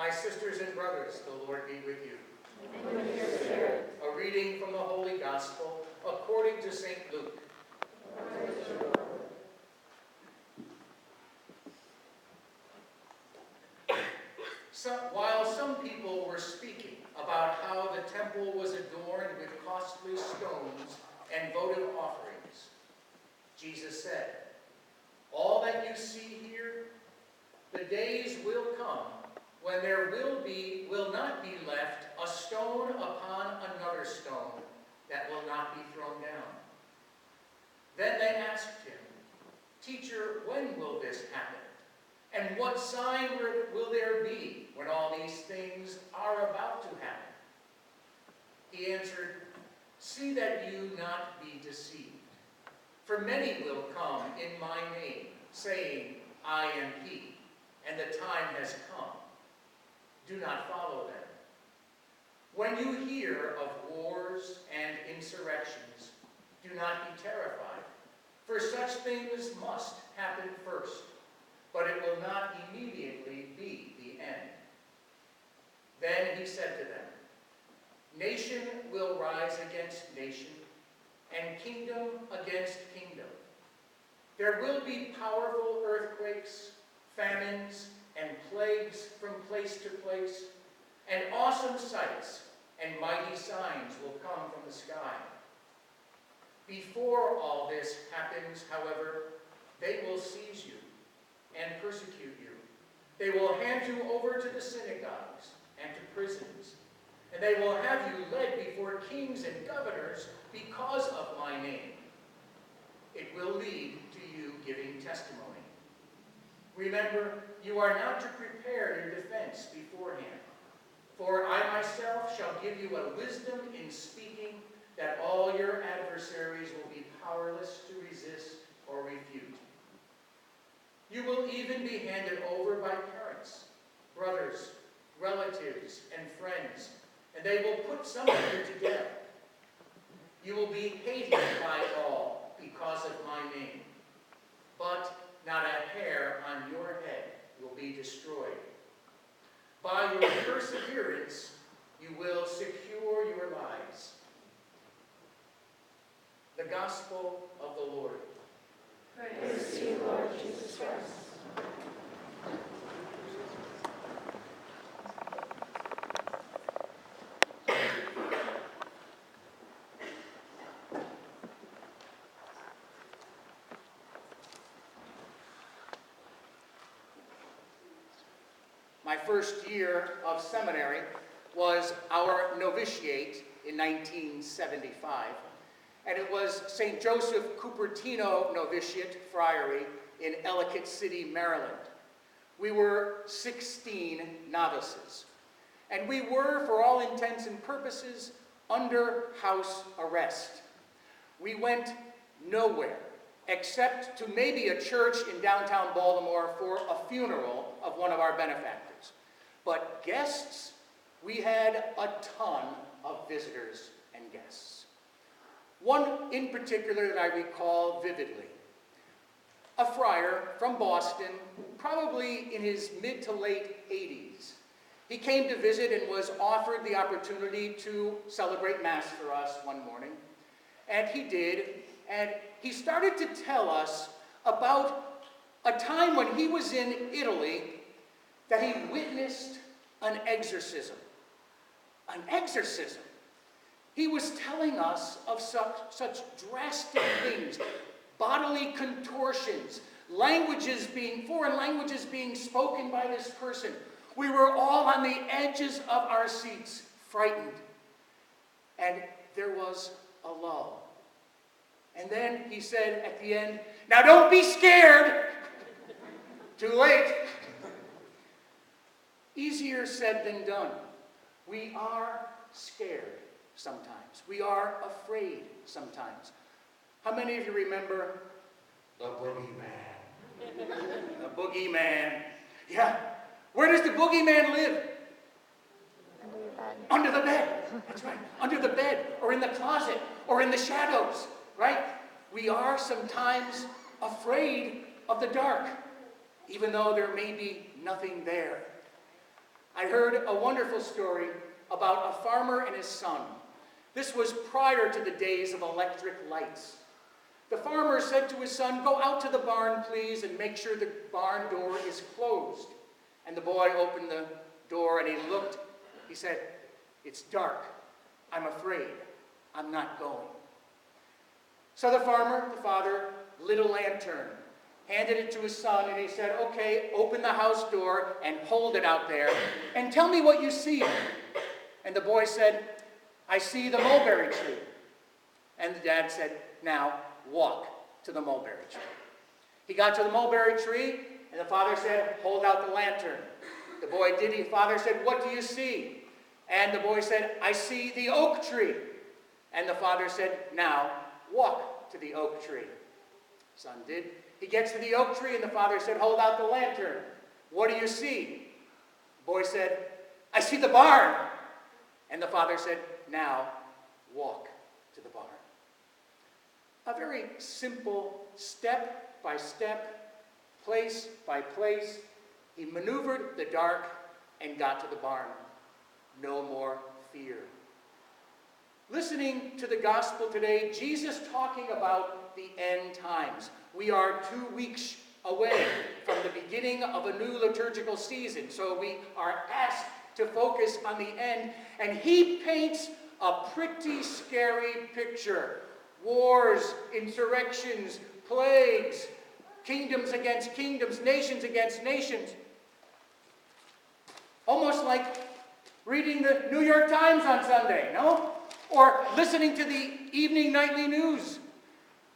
My sisters and brothers, the Lord be with you. And with your spirit. A reading from the Holy Gospel according to St. Luke. Praise the Lord. While some people were speaking about how the temple was adorned with costly stones and votive offerings, Jesus said, "All that you see here, the days will come when there will not be left a stone upon another stone that will not be thrown down." Then they asked him, "Teacher, when will this happen? And what sign will there be when all these things are about to happen?" He answered, "See that you not be deceived. For many will come in my name, saying, 'I am he,' and the time has come. Do not follow them. When you hear of wars and insurrections, do not be terrified, for such things must happen first, but it will not immediately be the end." Then he said to them, "Nation will rise against nation, and kingdom against kingdom. There will be powerful earthquakes, famines, and plagues from place to place, and awesome sights and mighty signs will come from the sky. Before all this happens, however, they will seize you and persecute you. They will hand you over to the synagogues and to prisons, and they will have you led before kings and governors because of my name. It will lead to you giving testimony. Remember, you are not to prepare your defense beforehand, for I myself shall give you a wisdom in speaking that all your adversaries will be powerless to resist or refute. You will even be handed over by parents, brothers, relatives, and friends, and they will put some of you to death. You will be hated by all because of my name, but not a hair on your head will be destroyed. By your perseverance, you will secure your lives." The Gospel of the Lord. Praise to you, Lord Jesus Christ. My first year of seminary was our novitiate in 1975, and it was St. Joseph Cupertino Novitiate Friary in Ellicott City, Maryland. We were 16 novices, and we were, for all intents and purposes, under house arrest. We went nowhere except to maybe a church in downtown Baltimore for a funeral of one of our benefactors. But guests, we had a ton of visitors and guests. One in particular that I recall vividly. A friar from Boston, probably in his mid to late 80s. He came to visit and was offered the opportunity to celebrate Mass for us one morning. And he did, and he started to tell us about a time when he was in Italy that he witnessed an exorcism. An exorcism. He was telling us of such drastic things, bodily contortions, foreign languages being spoken by this person. We were all on the edges of our seats, frightened. And there was a lull. And then he said at the end, "Now don't be scared." Too late. Easier said than done. We are scared sometimes. We are afraid sometimes. How many of you remember the boogeyman? The boogeyman. Yeah. Where does the boogeyman live? Under your bed. Under the bed. That's right. Under the bed, or in the closet, or in the shadows, right? We are sometimes afraid of the dark, even though there may be nothing there. I heard a wonderful story about a farmer and his son. This was prior to the days of electric lights. The farmer said to his son, "Go out to the barn, please, and make sure the barn door is closed." And the boy opened the door and he looked. He said, "It's dark. I'm afraid. I'm not going." So the farmer, the father, lit a lantern, handed it to his son, and he said, "Okay, open the house door and hold it out there, and tell me what you see." And the boy said, "I see the mulberry tree." And the dad said, "Now walk to the mulberry tree." He got to the mulberry tree, and the father said, "Hold out the lantern." The boy did. The father said, "What do you see?" And the boy said, "I see the oak tree." And the father said, "Now walk to the oak tree." Son did. He gets to the oak tree, and the father said, "Hold out the lantern. What do you see?" The boy said, "I see the barn." And the father said, "Now walk to the barn." A very simple, step by step, place by place, he maneuvered the dark and got to the barn. No more fear. Listening to the gospel today, Jesus talking about the end times. We are 2 weeks away from the beginning of a new liturgical season, so we are asked to focus on the end, and he paints a pretty scary picture. Wars, insurrections, plagues, kingdoms against kingdoms, nations against nations. Almost like reading the New York Times on Sunday, no? Or listening to the evening nightly news.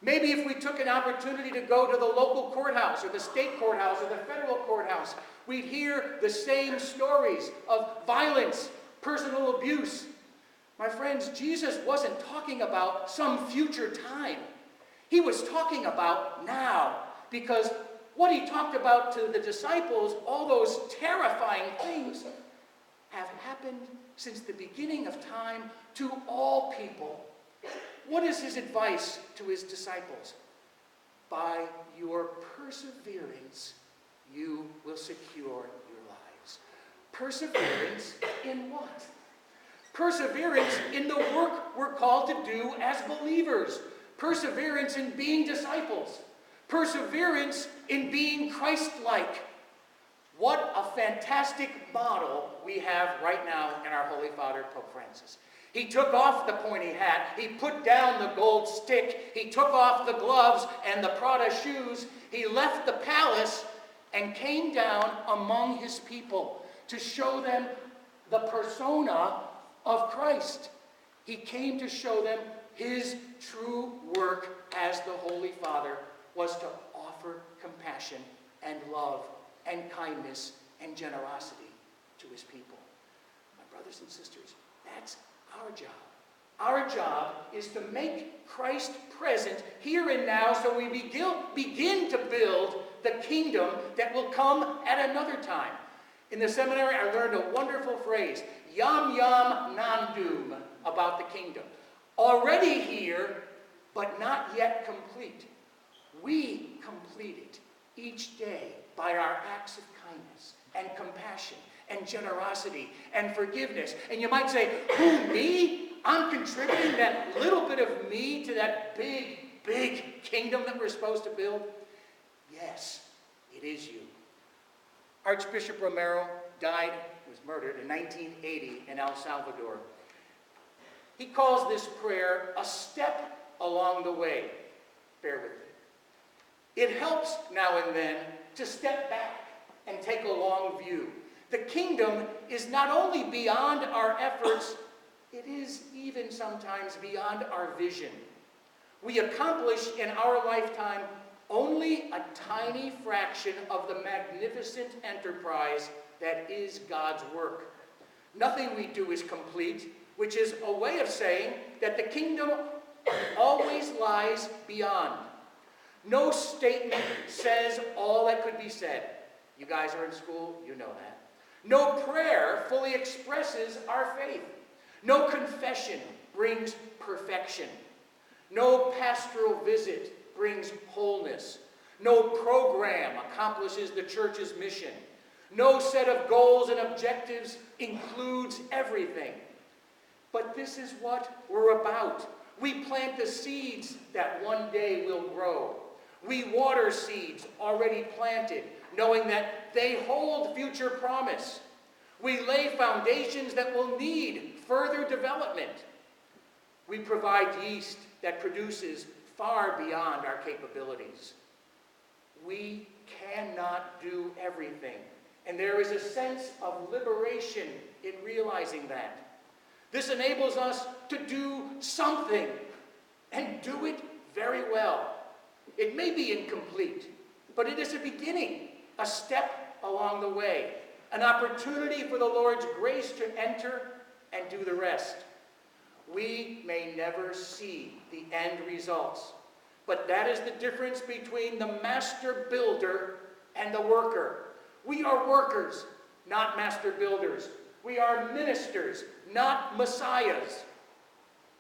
Maybe if we took an opportunity to go to the local courthouse or the state courthouse or the federal courthouse, we'd hear the same stories of violence, personal abuse. My friends, Jesus wasn't talking about some future time. He was talking about now, because what he talked about to the disciples, all those terrifying things, have happened since the beginning of time to all people. What is his advice to his disciples? By your perseverance, you will secure your lives. Perseverance in what? Perseverance in the work we're called to do as believers. Perseverance in being disciples. Perseverance in being Christ-like. What a fantastic model we have right now in our Holy Father, Pope Francis. He took off the pointy hat. He put down the gold stick. He took off the gloves and the Prada shoes. He left the palace and came down among his people to show them the persona of Christ. He came to show them his true work as the Holy Father was to offer compassion and love and kindness and generosity to his people. My brothers and sisters, that's our job. Our job is to make Christ present here and now, so we begin to build the kingdom that will come at another time. In the seminary, I learned a wonderful phrase, yam yam nandum, about the kingdom. Already here, but not yet complete. We complete it each day by our acts of kindness and compassion and generosity and forgiveness. And you might say, who, me? I'm contributing that little bit of me to that big, big kingdom that we're supposed to build? Yes, it is you. Archbishop Romero was murdered in 1980 in El Salvador. He calls this prayer a step along the way. Bear with me. It helps now and then to step back and take a long view. The kingdom is not only beyond our efforts, it is even sometimes beyond our vision. We accomplish in our lifetime only a tiny fraction of the magnificent enterprise that is God's work. Nothing we do is complete, which is a way of saying that the kingdom always lies beyond. No statement says all that could be said. You guys are in school, you know that. No prayer fully expresses our faith. No confession brings perfection. No pastoral visit brings wholeness. No program accomplishes the church's mission. No set of goals and objectives includes everything. But this is what we're about. We plant the seeds that one day will grow. We water seeds already planted, knowing that they hold future promise. We lay foundations that will need further development. We provide yeast that produces far beyond our capabilities. We cannot do everything, and there is a sense of liberation in realizing that. This enables us to do something, and do it very well. It may be incomplete, but it is a beginning, a step along the way, an opportunity for the Lord's grace to enter and do the rest. We may never see the end results, but that is the difference between the master builder and the worker. We are workers, not master builders. We are ministers, not messiahs.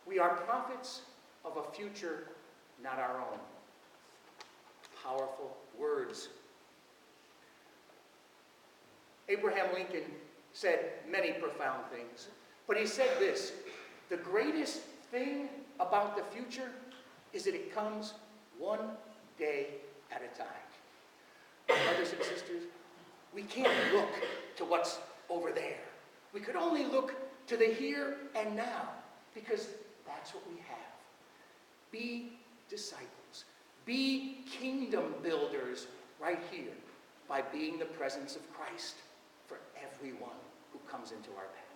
We are prophets of a future not our own. Powerful words. Abraham Lincoln said many profound things, but he said this: the greatest thing about the future is that it comes one day at a time. Brothers and sisters, we can't look to what's over there. We could only look to the here and now, because that's what we have. Be disciples. Be kingdom builders right here by being the presence of Christ for everyone who comes into our path.